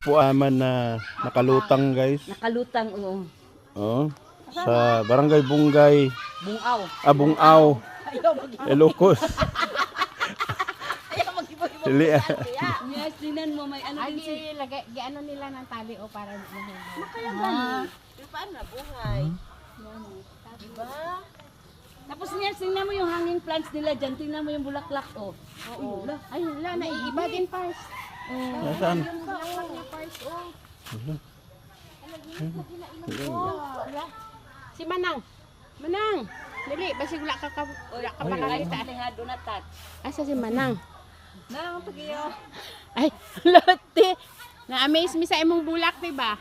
po aman na nakalutang guys. Nakalutang, oo. Oh, sa Barangay Bungay, Bungaw. Bungaw, Ilocos. Dili. Yes, dinan mo may ano din si. Lagay, ano nila ng tali o para mahulog. Kaya gani. Paano na buhay? Diba? Tapos niya, tingnan mo yung hanging plants nila dyan. Tingnan mo yung bulaklak, oh. Oo. Ay, wala, naiiba din pars. Nasaan? Si Manang. Manang. Dali, basi wala ka makakita. Alihado na tat. Asa si Manang? Nang pagiyo. Ay, lote. Na-amaze mi sa imong bulak, diba?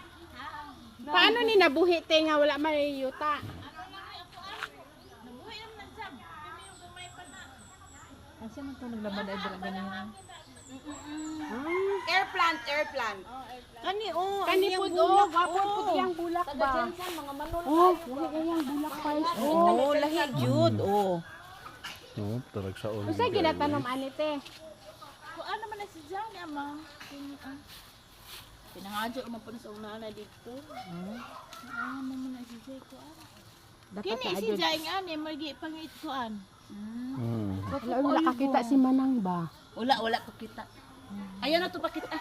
Paano ni nabuhi te nga wala man yuta? Kasi man ito naglabad ay dira ganyan. Air plant, air plant. Kani oh, Kani pud oh, wapo pud yang bulak ba? Sa mga manol. Oh, wala yang bulak pars. oh, lahi jud oh. Oh, tarag sa ulo. Usa ginatanom ani te? Kuan naman na si Johnny ama. Pinangadyo man po sa una na dito. Ano naman na si Jay kuan. Kini si Jay ani magi pangit kuan. Wala nakakita si Manang ba? Wala ko kita. Ayaw na to pakita.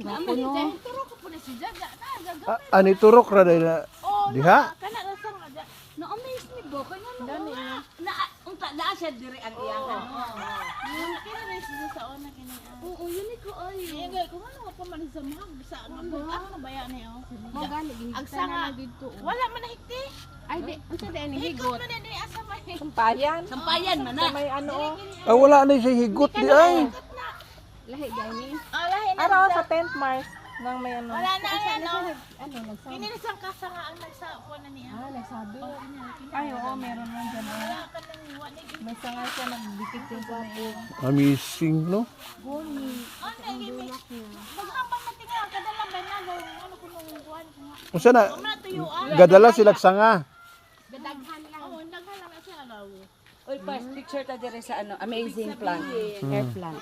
Wapo no. Turo ko po na si Jay. Ani turok ra dahil na diha. Kana ra sang ada. Na-amaze ni Bo. Kaya unta na siya dire ang iyahan. Kini na siya sa una kini. Oo, yun ko ay. Ingay ko ano pa man sa mahag sa ano bayan ni oh. Mo gani ginigta Agsa nga. na dito. Wala man nahigti. Ay di, unsa di ani Higot higot? man ni asa may. Sampayan man na. Ah, wala na siya higot di ay. Lahi gani. Ah, lahi na. Araw sa 10th Mars nang may ano. Wala na ano. Ano nagsabi? Kini na sang kasa nga ang nagsa ko na niya. Ah, nagsabi. Ay, oo, meron man dyan. Wala ka nang wala ni. May sangay siya nagdikit din sa may Amazing, no? Goni. Ano gimi? Magambang na tinga kadala ba na daw ano ko nung kuan ko nga. Unsa na? Wala tuyuan. Gadala sila sanga. Gadaghan lang. Oh, naghala na siya daw. Oy, pas picture ta dire sa ano, amazing plant. Air plant.